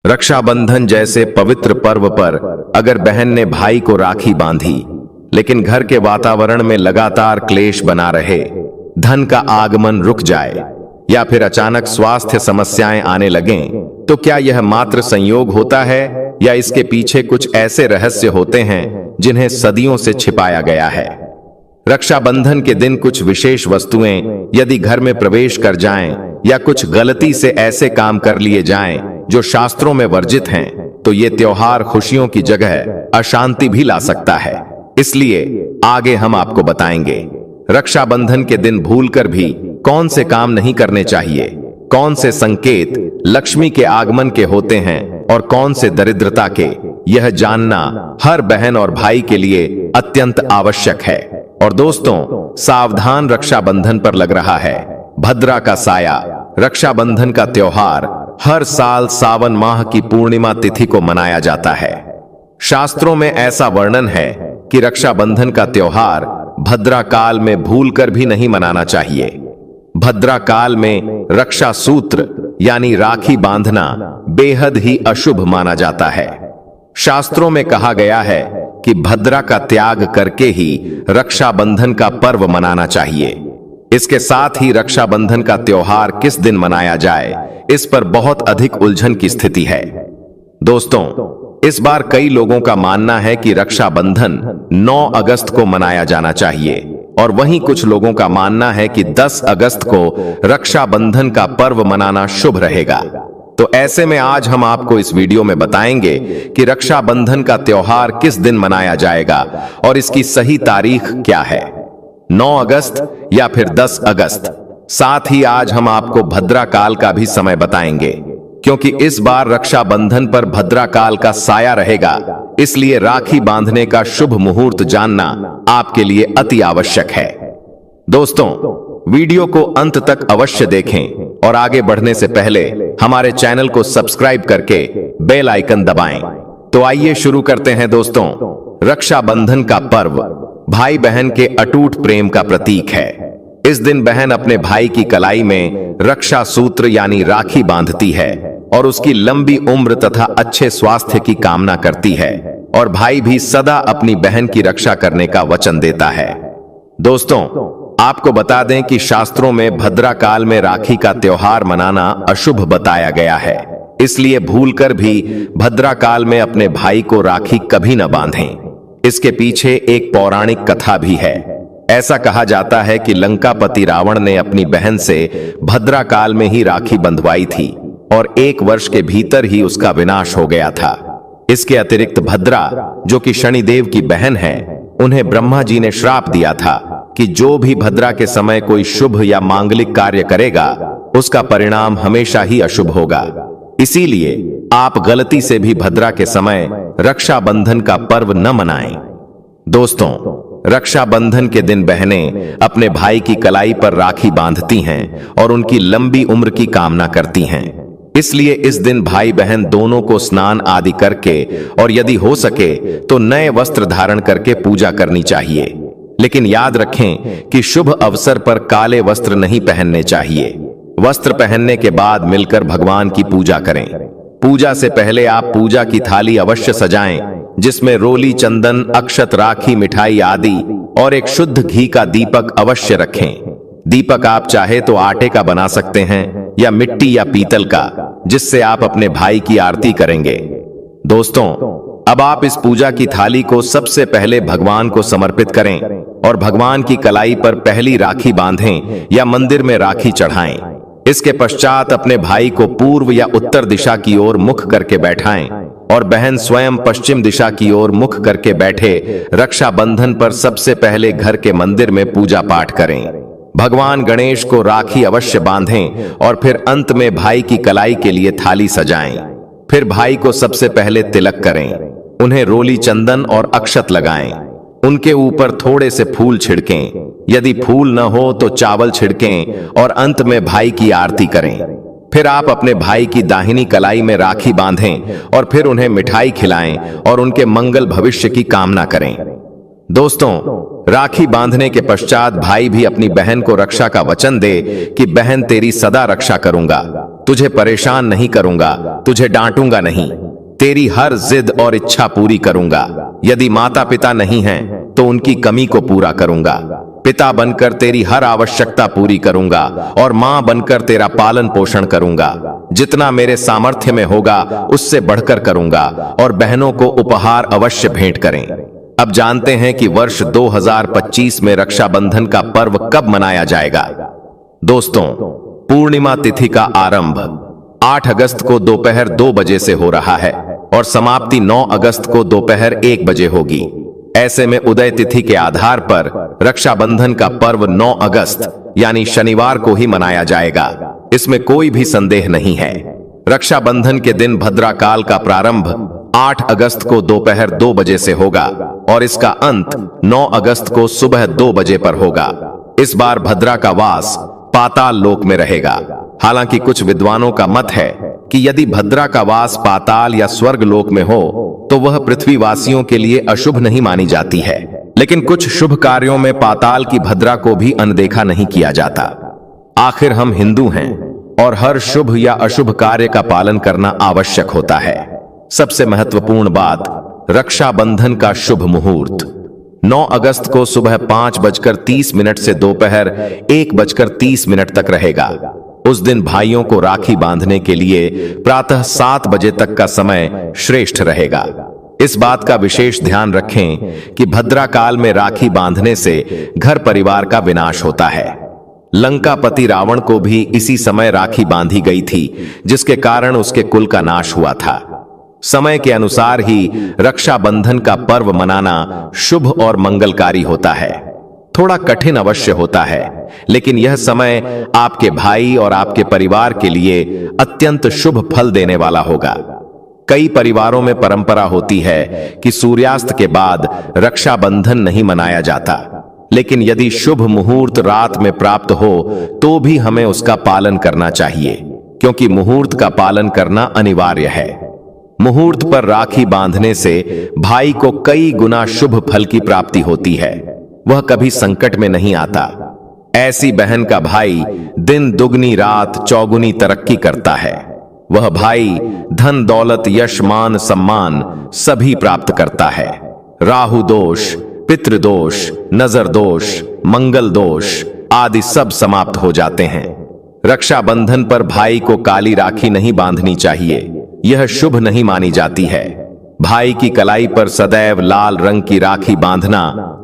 रक्षाबंधन जैसे पवित्र पर्व पर अगर बहन ने भाई को राखी बांधी, लेकिन घर के वातावरण में लगातार क्लेश बना रहे, धन का आगमन रुक जाए या फिर अचानक स्वास्थ्य समस्याएं आने लगें, तो क्या यह मात्र संयोग होता है या इसके पीछे कुछ ऐसे रहस्य होते हैं जिन्हें सदियों से छिपाया गया है? रक्षाबंधन के दिन कुछ विशेष वस्तुएं यदि घर में प्रवेश कर जाएं या कुछ गलती से ऐसे काम कर लिए जाएं जो शास्त्रों में वर्जित हैं, तो ये त्योहार खुशियों की जगह अशांति भी ला सकता है। इसलिए आगे हम आपको बताएंगे रक्षाबंधन के दिन भूलकर भी कौन से काम नहीं करने चाहिए, कौन से संकेत लक्ष्मी के आगमन के होते हैं और कौन से दरिद्रता के। यह जानना हर बहन और भाई के लिए अत्यंत आवश्यक है। और दोस्तों, सावधान, रक्षाबंधन पर लग रहा है भद्रा का साया। रक्षाबंधन का त्योहार हर साल सावन माह की पूर्णिमा तिथि को मनाया जाता है। शास्त्रों में ऐसा वर्णन है कि रक्षाबंधन का त्योहार भद्रा काल में भूलकर भी नहीं मनाना चाहिए। भद्रा काल में रक्षा सूत्र यानी राखी बांधना बेहद ही अशुभ माना जाता है। शास्त्रों में कहा गया है कि भद्रा का त्याग करके ही रक्षाबंधन का पर्व मनाना चाहिए। इसके साथ ही रक्षाबंधन का त्योहार किस दिन मनाया जाए, इस पर बहुत अधिक उलझन की स्थिति है। दोस्तों, इस बार कई लोगों का मानना है कि रक्षाबंधन 9 अगस्त को मनाया जाना चाहिए और वहीं कुछ लोगों का मानना है कि 10 अगस्त को रक्षाबंधन का पर्व मनाना शुभ रहेगा। तो ऐसे में आज हम आपको इस वीडियो में बताएंगे कि रक्षाबंधन का त्योहार किस दिन मनाया जाएगा और इसकी सही तारीख क्या है, 9 अगस्त या फिर 10 अगस्त। साथ ही आज हम आपको भद्रा काल का भी समय बताएंगे, क्योंकि इस बार रक्षाबंधन पर भद्रा काल का साया रहेगा। इसलिए राखी बांधने का शुभ मुहूर्त जानना आपके लिए अति आवश्यक है। दोस्तों, वीडियो को अंत तक अवश्य देखें और आगे बढ़ने से पहले हमारे चैनल को सब्सक्राइब करके बेल आइकन दबाएं। तो आइए शुरू करते हैं। दोस्तों, रक्षाबंधन का पर्व भाई बहन के अटूट प्रेम का प्रतीक है। इस दिन बहन अपने भाई की कलाई में रक्षा सूत्र यानी राखी बांधती है और उसकी लंबी उम्र तथा अच्छे स्वास्थ्य की कामना करती है, और भाई भी सदा अपनी बहन की रक्षा करने का वचन देता है। दोस्तों, आपको बता दें कि शास्त्रों में भद्रा काल में राखी का त्योहार मनाना अशुभ बताया गया है। इसलिए भूलकर भी भद्रा काल में अपने भाई को राखी कभी न बांधें। इसके पीछे एक पौराणिक कथा भी है। ऐसा कहा जाता है कि लंकापति रावण ने अपनी बहन से भद्रा काल में ही राखी बंधवाई थी और 1 वर्ष के भीतर ही उसका विनाश हो गया था। इसके अतिरिक्त भद्रा, जो कि शनिदेव की बहन है, उन्हें ब्रह्मा जी ने श्राप दिया था कि जो भी भद्रा के समय कोई शुभ या मांगलिक कार्य करेगा, उसका परिणाम हमेशा ही अशुभ होगा। इसीलिए आप गलती से भी भद्रा के समय रक्षाबंधन का पर्व न मनाएं। दोस्तों, रक्षाबंधन के दिन बहनें अपने भाई की कलाई पर राखी बांधती हैं और उनकी लंबी उम्र की कामना करती हैं। इसलिए इस दिन भाई बहन दोनों को स्नान आदि करके और यदि हो सके तो नए वस्त्र धारण करके पूजा करनी चाहिए। लेकिन याद रखें कि शुभ अवसर पर काले वस्त्र नहीं पहनने चाहिए। वस्त्र पहनने के बाद मिलकर भगवान की पूजा करें। पूजा से पहले आप पूजा की थाली अवश्य सजाएं, जिसमें रोली, चंदन, अक्षत, राखी, मिठाई आदि और एक शुद्ध घी का दीपक अवश्य रखें। दीपक आप चाहे तो आटे का बना सकते हैं या मिट्टी या पीतल का, जिससे आप अपने भाई की आरती करेंगे। दोस्तों, अब आप इस पूजा की थाली को सबसे पहले भगवान को समर्पित करें और भगवान की कलाई पर पहली राखी बांधें या मंदिर में राखी चढ़ाएं। इसके पश्चात अपने भाई को पूर्व या उत्तर दिशा की ओर मुख करके बैठाएं और बहन स्वयं पश्चिम दिशा की ओर मुख करके बैठे रक्षाबंधन पर सबसे पहले घर के मंदिर में पूजा पाठ करें। भगवान गणेश को राखी अवश्य बांधें और फिर अंत में भाई की कलाई के लिए थाली सजाएं। फिर भाई को सबसे पहले तिलक करें, उन्हें रोली, चंदन और अक्षत लगाएं। उनके ऊपर थोड़े से फूल छिड़कें, यदि फूल न हो तो चावल छिड़कें और अंत में भाई की आरती करें। फिर आप अपने भाई की दाहिनी कलाई में राखी बांधें और फिर उन्हें मिठाई खिलाएं और उनके मंगल भविष्य की कामना करें। दोस्तों, राखी बांधने के पश्चात भाई भी अपनी बहन को रक्षा का वचन दे कि बहन तेरी सदा रक्षा करूंगा, तुझे परेशान नहीं करूंगा, तुझे डांटूंगा नहीं, तेरी हर जिद और इच्छा पूरी करूंगा। यदि माता पिता नहीं हैं तो उनकी कमी को पूरा करूंगा। पिता बनकर तेरी हर आवश्यकता पूरी करूंगा और मां बनकर तेरा पालन पोषण करूंगा। जितना मेरे सामर्थ्य में होगा उससे बढ़कर करूंगा और बहनों को उपहार अवश्य भेंट करें। अब जानते हैं कि वर्ष 2025 में रक्षाबंधन का पर्व कब मनाया जाएगा। दोस्तों, पूर्णिमा तिथि का आरंभ 8 अगस्त को दोपहर 2 बजे से हो रहा है और समाप्ति 9 अगस्त को दोपहर 1 बजे होगी। ऐसे में उदय तिथि के आधार पर रक्षाबंधन का पर्व 9 अगस्त यानी शनिवार को ही मनाया जाएगा। इसमें कोई भी संदेह नहीं है। रक्षाबंधन के दिन भद्रा काल का प्रारंभ 8 अगस्त को दोपहर 2 बजे से होगा और इसका अंत 9 अगस्त को सुबह 2 बजे पर होगा। इस बार भद्रा का वास पाताल लोक में रहेगा। हालांकि कुछ विद्वानों का मत है कि यदि भद्रा का वास पाताल या स्वर्ग लोक में हो तो वह पृथ्वीवासियों के लिए अशुभ नहीं मानी जाती है। लेकिन कुछ शुभ कार्यों में पाताल की भद्रा को भी अनदेखा नहीं किया जाता। आखिर हम हिंदू हैं और हर शुभ या अशुभ कार्य का पालन करना आवश्यक होता है। सबसे महत्वपूर्ण बात, रक्षाबंधन का शुभ मुहूर्त 9 अगस्त को सुबह 5:30 से दोपहर 1:30 तक रहेगा। उस दिन भाइयों को राखी बांधने के लिए प्रातः 7 बजे तक का समय श्रेष्ठ रहेगा। इस बात का विशेष ध्यान रखें कि भद्रा काल में राखी बांधने से घर परिवार का विनाश होता है। लंकापति रावण को भी इसी समय राखी बांधी गई थी, जिसके कारण उसके कुल का नाश हुआ था। समय के अनुसार ही रक्षाबंधन का पर्व मनाना शुभ और मंगलकारी होता है। थोड़ा कठिन अवश्य होता है, लेकिन यह समय आपके भाई और आपके परिवार के लिए अत्यंत शुभ फल देने वाला होगा। कई परिवारों में परंपरा होती है कि सूर्यास्त के बाद रक्षाबंधन नहीं मनाया जाता, लेकिन यदि शुभ मुहूर्त रात में प्राप्त हो तो भी हमें उसका पालन करना चाहिए, क्योंकि मुहूर्त का पालन करना अनिवार्य है। मुहूर्त पर राखी बांधने से भाई को कई गुना शुभ फल की प्राप्ति होती है। वह कभी संकट में नहीं आता। ऐसी बहन का भाई दिन दुगनी रात चौगुनी तरक्की करता है। वह भाई धन दौलत यश मान सम्मान सभी प्राप्त करता है। राहु दोष, पितृदोष, नजर दोष, मंगल दोष आदि सब समाप्त हो जाते हैं। रक्षाबंधन पर भाई को काली राखी नहीं बांधनी चाहिए, यह शुभ नहीं मानी जाती है। भाई की कलाई पर सदैव लाल रंग की राखी बांधना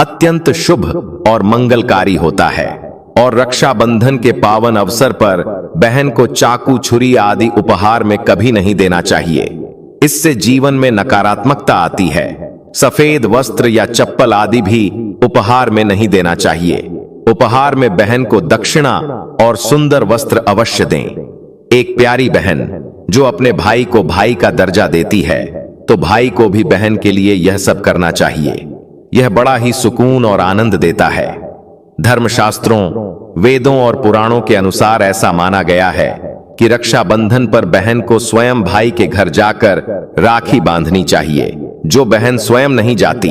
अत्यंत शुभ और मंगलकारी होता है। और रक्षाबंधन के पावन अवसर पर बहन को चाकू छुरी आदि उपहार में कभी नहीं देना चाहिए। इससे जीवन में नकारात्मकता आती है। सफेद वस्त्र या चप्पल आदि भी उपहार में नहीं देना चाहिए। उपहार में बहन को दक्षिणा और सुंदर वस्त्र अवश्य दें। एक प्यारी बहन जो अपने भाई को भाई का दर्जा देती है, तो भाई को भी बहन के लिए यह सब करना चाहिए। यह बड़ा ही सुकून और आनंद देता है। धर्मशास्त्रों, वेदों और पुराणों के अनुसार ऐसा माना गया है कि रक्षाबंधन पर बहन को स्वयं भाई के घर जाकर राखी बांधनी चाहिए। जो बहन स्वयं नहीं जाती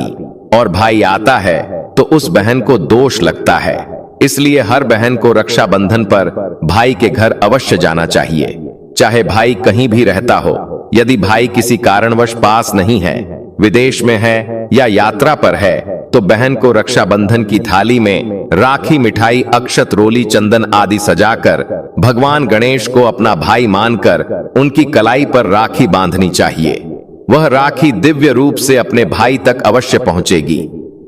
और भाई आता है तो उस बहन को दोष लगता है। इसलिए हर बहन को रक्षाबंधन पर भाई के घर अवश्य जाना चाहिए, चाहे भाई कहीं भी रहता हो। यदि भाई किसी कारणवश पास नहीं है, विदेश में है या यात्रा पर है, तो बहन को रक्षाबंधन की थाली में राखी, मिठाई, अक्षत, रोली, चंदन आदि सजाकर भगवान गणेश को अपना भाई मानकर उनकी कलाई पर राखी बांधनी चाहिए। वह राखी दिव्य रूप से अपने भाई तक अवश्य पहुंचेगी।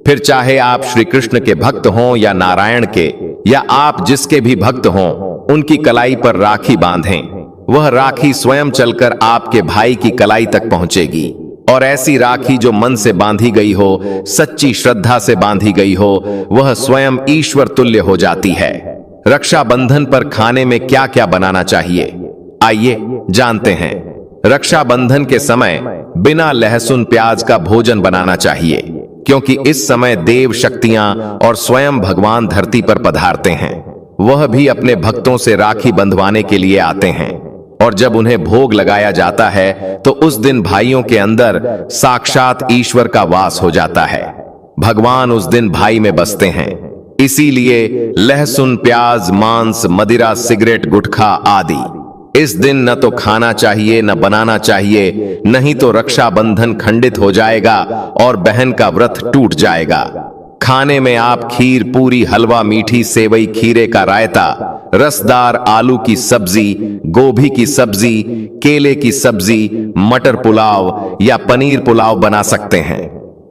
फिर चाहे आप श्री कृष्ण के भक्त हों या नारायण के, या आप जिसके भी भक्त हों, उनकी कलाई पर राखी बांधें। वह राखी स्वयं चलकर आपके भाई की कलाई तक पहुंचेगी। और ऐसी राखी जो मन से बांधी गई हो, सच्ची श्रद्धा से बांधी गई हो, वह स्वयं ईश्वर तुल्य हो जाती है। रक्षाबंधन पर खाने में क्या क्या बनाना चाहिए, आइए जानते हैं। रक्षाबंधन के समय बिना लहसुन प्याज का भोजन बनाना चाहिए, क्योंकि इस समय देव शक्तियां और स्वयं भगवान धरती पर पधारते हैं। वह भी अपने भक्तों से राखी बंधवाने के लिए आते हैं। और जब उन्हें भोग लगाया जाता है तो उस दिन भाइयों के अंदर साक्षात ईश्वर का वास हो जाता है। भगवान उस दिन भाई में बसते हैं। इसीलिए लहसुन, प्याज, मांस, मदिरा, सिगरेट, गुटखा आदि इस दिन न तो खाना चाहिए, न बनाना चाहिए, नहीं तो रक्षाबंधन खंडित हो जाएगा और बहन का व्रत टूट जाएगा। खाने में आप खीर, पूरी, हलवा, मीठी सेवई, खीरे का रायता, रसदार आलू की सब्जी, गोभी की सब्जी, केले की सब्जी, मटर पुलाव या पनीर पुलाव बना सकते हैं।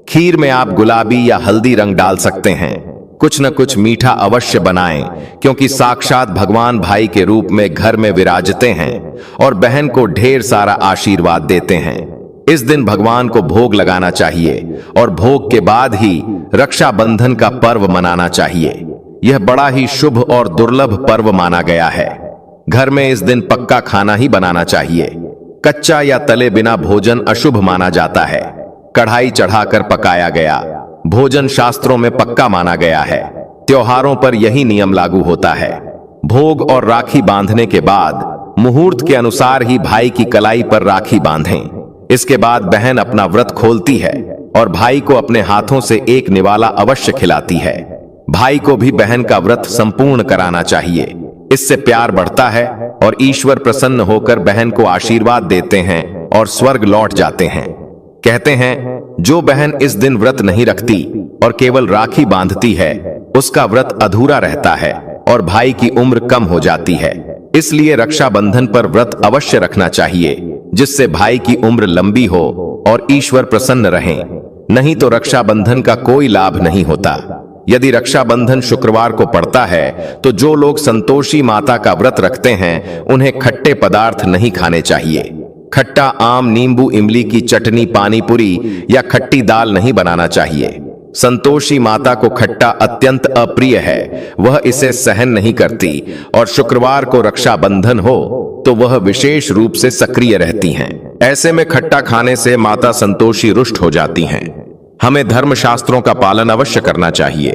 खीर में आप गुलाबी या हल्दी रंग डाल सकते हैं। कुछ न कुछ मीठा अवश्य बनाएं, क्योंकि साक्षात भगवान भाई के रूप में घर में विराजते हैं और बहन को ढेर सारा आशीर्वाद देते हैं। इस दिन भगवान को भोग लगाना चाहिए और भोग के बाद ही रक्षाबंधन का पर्व मनाना चाहिए। यह बड़ा ही शुभ और दुर्लभ पर्व माना गया है। घर में इस दिन पक्का खाना ही बनाना चाहिए। कच्चा या तले बिना भोजन अशुभ माना जाता है। कढ़ाई चढ़ाकर पकाया गया भोजन शास्त्रों में पक्का माना गया है। त्योहारों पर यही नियम लागू होता है। भोग और राखी बांधने के बाद मुहूर्त के अनुसार ही भाई की कलाई पर राखी बांधें। इसके बाद बहन अपना व्रत खोलती है और भाई को अपने हाथों से एक निवाला अवश्य खिलाती है। भाई को भी बहन का व्रत संपूर्ण कराना चाहिए। इससे प्यार बढ़ता है और ईश्वर प्रसन्न होकर बहन को आशीर्वाद देते हैं और स्वर्ग लौट जाते हैं। कहते हैं जो बहन इस दिन व्रत नहीं रखती और केवल राखी बांधती है, उसका व्रत अधूरा रहता है और भाई की उम्र कम हो जाती है। इसलिए रक्षाबंधन पर व्रत अवश्य रखना चाहिए, जिससे भाई की उम्र लंबी हो और ईश्वर प्रसन्न रहे। नहीं तो रक्षाबंधन का कोई लाभ नहीं होता। यदि रक्षाबंधन शुक्रवार को पड़ता है तो जो लोग संतोषी माता का व्रत रखते हैं, उन्हें खट्टे पदार्थ नहीं खाने चाहिए। खट्टा आम, नींबू, इमली की चटनी, पानी पूरी या खट्टी दाल नहीं बनाना चाहिए। संतोषी माता को खट्टा अत्यंत अप्रिय है, वह इसे सहन नहीं करती और शुक्रवार को रक्षाबंधन हो तो वह विशेष रूप से सक्रिय रहती हैं। ऐसे में खट्टा खाने से माता संतोषी रुष्ट हो जाती हैं। हमें धर्मशास्त्रों का पालन अवश्य करना चाहिए,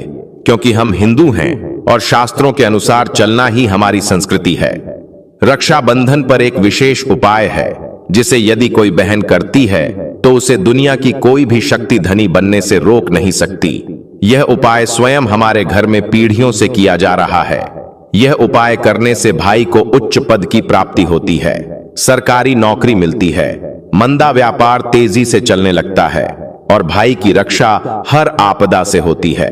क्योंकि हम हिंदू हैं और शास्त्रों के अनुसार चलना ही हमारी संस्कृति है। रक्षाबंधन पर एक विशेष उपाय है, जिसे यदि कोई बहन करती है तो उसे दुनिया की कोई भी शक्ति धनी बनने से रोक नहीं सकती। यह उपाय स्वयं हमारे घर में पीढ़ियों से किया जा रहा है। यह उपाय करने से भाई को उच्च पद की प्राप्ति होती है, सरकारी नौकरी मिलती है, मंदा व्यापार तेजी से चलने लगता है और भाई की रक्षा हर आपदा से होती है।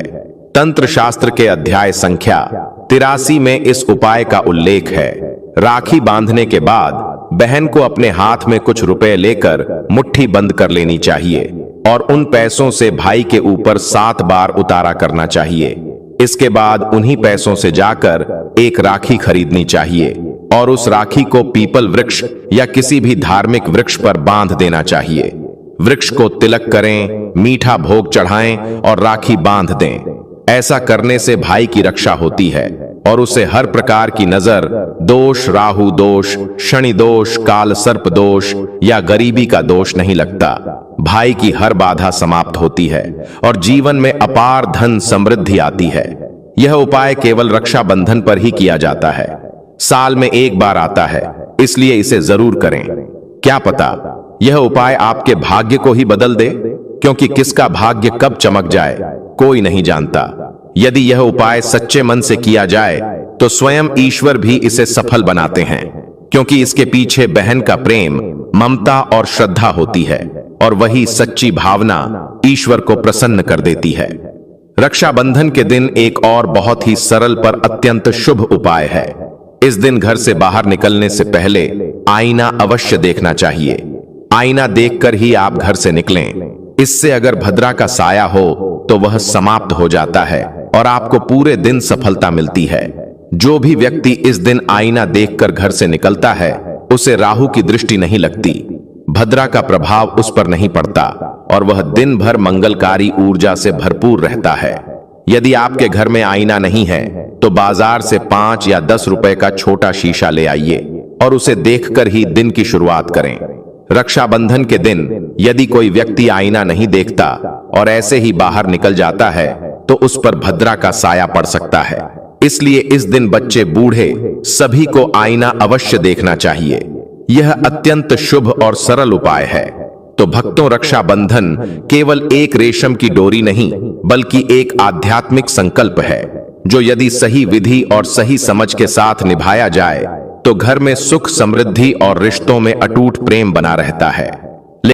तंत्र शास्त्र के अध्याय संख्या 83 में इस उपाय का उल्लेख है। राखी बांधने के बाद बहन को अपने हाथ में कुछ रुपए लेकर मुट्ठी बंद कर लेनी चाहिए और उन पैसों से भाई के ऊपर 7 बार उतारा करना चाहिए। इसके बाद उन्हीं पैसों से जाकर एक राखी खरीदनी चाहिए और उस राखी को पीपल वृक्ष या किसी भी धार्मिक वृक्ष पर बांध देना चाहिए। वृक्ष को तिलक करें, मीठा भोग चढ़ाएं और राखी बांध दें। ऐसा करने से भाई की रक्षा होती है और उसे हर प्रकार की नजर, दोष, राहु दोष, शनि दोष, काल सर्प दोष या गरीबी का दोष नहीं लगता। भाई की हर बाधा समाप्त होती है और जीवन में अपार धन समृद्धि आती है। यह उपाय केवल रक्षाबंधन पर ही किया जाता है। साल में एक बार आता है, इसलिए इसे जरूर करें। क्या पता यह उपाय आपके भाग्य को ही बदल दे, क्योंकि किसका भाग्य कब चमक जाए कोई नहीं जानता। यदि यह उपाय सच्चे मन से किया जाए तो स्वयं ईश्वर भी इसे सफल बनाते हैं, क्योंकि इसके पीछे बहन का प्रेम, ममता और श्रद्धा होती है और वही सच्ची भावना ईश्वर को प्रसन्न कर देती है। रक्षाबंधन के दिन एक और बहुत ही सरल पर अत्यंत शुभ उपाय है। इस दिन घर से बाहर निकलने से पहले आईना अवश्य देखना चाहिए। आईना देखकर ही आप घर से निकलें। इससे अगर भद्रा का साया हो तो वह समाप्त हो जाता है और आपको पूरे दिन सफलता मिलती है। जो भी व्यक्ति इस दिन आईना देखकर घर से निकलता है, उसे राहु की दृष्टि नहीं लगती, भद्रा का प्रभाव उस पर नहीं पड़ता और वह दिन भर मंगलकारी ऊर्जा से भरपूर रहता है। यदि आपके घर में आईना नहीं है तो बाजार से 5 या 10 रुपए का छोटा शीशा ले आइए और उसे देखकर ही दिन की शुरुआत करें। रक्षाबंधन के दिन यदि कोई व्यक्ति आईना नहीं देखता और ऐसे ही बाहर निकल जाता है तो उस पर भद्रा का साया पड़ सकता है। इसलिए इस दिन बच्चे, बूढ़े सभी को आईना अवश्य देखना चाहिए। यह अत्यंत शुभ और सरल उपाय है। तो भक्तों, रक्षाबंधन केवल एक रेशम की डोरी नहीं बल्कि एक आध्यात्मिक संकल्प है, जो यदि सही विधि और सही समझ के साथ निभाया जाए तो घर में सुख, समृद्धि और रिश्तों में अटूट प्रेम बना रहता है।